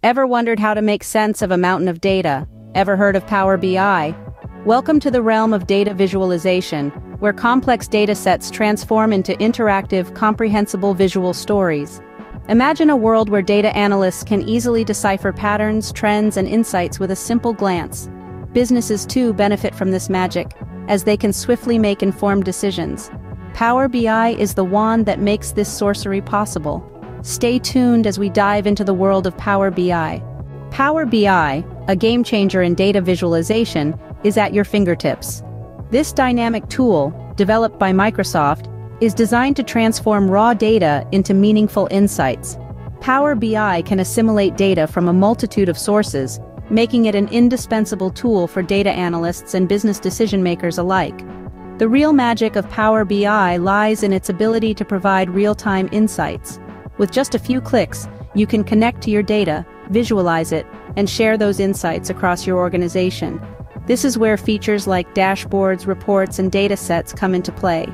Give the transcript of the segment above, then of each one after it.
Ever wondered how to make sense of a mountain of data? Ever heard of Power BI? Welcome to the realm of data visualization, where complex data sets transform into interactive, comprehensible visual stories. Imagine a world where data analysts can easily decipher patterns, trends, and insights with a simple glance. Businesses too benefit from this magic, as they can swiftly make informed decisions. Power BI is the wand that makes this sorcery possible. Stay tuned as we dive into the world of Power BI. Power BI, a game changer in data visualization, is at your fingertips. This dynamic tool, developed by Microsoft, is designed to transform raw data into meaningful insights. Power BI can assimilate data from a multitude of sources, making it an indispensable tool for data analysts and business decision-makers alike. The real magic of Power BI lies in its ability to provide real-time insights. With just a few clicks, you can connect to your data, visualize it, and share those insights across your organization. This is where features like dashboards, reports, and data sets come into play.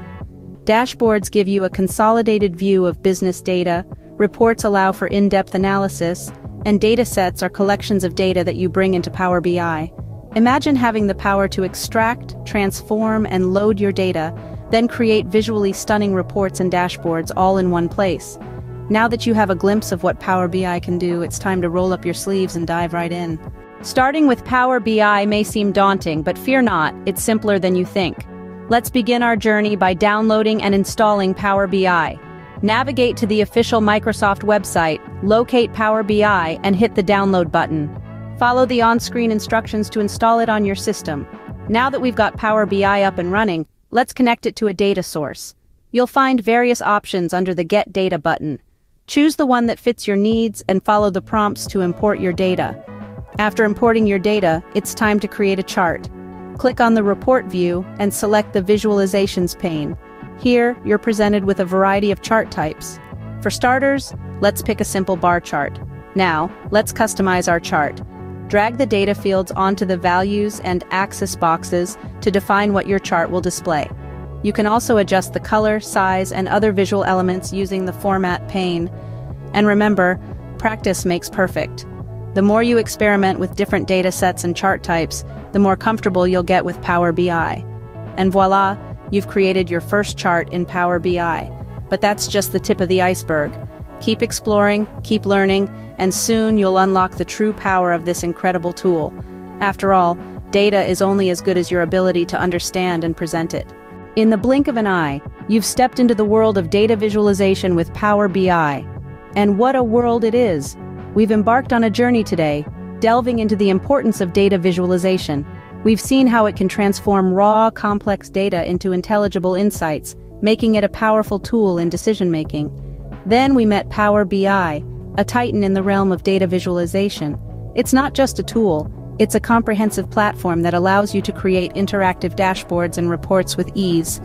Dashboards give you a consolidated view of business data, reports allow for in-depth analysis, and data sets are collections of data that you bring into Power BI. Imagine having the power to extract, transform, and load your data, then create visually stunning reports and dashboards all in one place. Now that you have a glimpse of what Power BI can do, it's time to roll up your sleeves and dive right in. Starting with Power BI may seem daunting, but fear not, it's simpler than you think. Let's begin our journey by downloading and installing Power BI. Navigate to the official Microsoft website, locate Power BI, and hit the download button. Follow the on-screen instructions to install it on your system. Now that we've got Power BI up and running, let's connect it to a data source. You'll find various options under the Get Data button. Choose the one that fits your needs and follow the prompts to import your data. After importing your data, it's time to create a chart. Click on the Report view and select the Visualizations pane. Here, you're presented with a variety of chart types. For starters, let's pick a simple bar chart. Now, let's customize our chart. Drag the data fields onto the values and axis boxes to define what your chart will display. You can also adjust the color, size, and other visual elements using the Format pane. And remember, practice makes perfect. The more you experiment with different data sets and chart types, the more comfortable you'll get with Power BI. And voila, you've created your first chart in Power BI. But that's just the tip of the iceberg. Keep exploring, keep learning, and soon you'll unlock the true power of this incredible tool. After all, data is only as good as your ability to understand and present it. In the blink of an eye, you've stepped into the world of data visualization with Power BI. And what a world it is! We've embarked on a journey today, delving into the importance of data visualization. We've seen how it can transform raw, complex data into intelligible insights, making it a powerful tool in decision-making. Then we met Power BI, a titan in the realm of data visualization. It's not just a tool, it's a comprehensive platform that allows you to create interactive dashboards and reports with ease.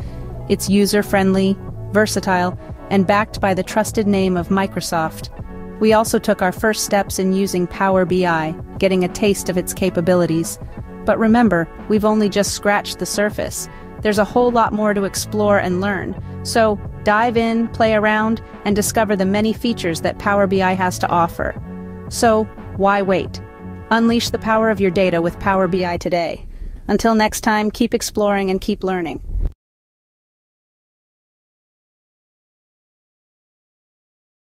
It's user-friendly, versatile, and backed by the trusted name of Microsoft. We also took our first steps in using Power BI, getting a taste of its capabilities. But remember, we've only just scratched the surface. There's a whole lot more to explore and learn. So, dive in, play around, and discover the many features that Power BI has to offer. So, why wait? Unleash the power of your data with Power BI today. Until next time, keep exploring and keep learning.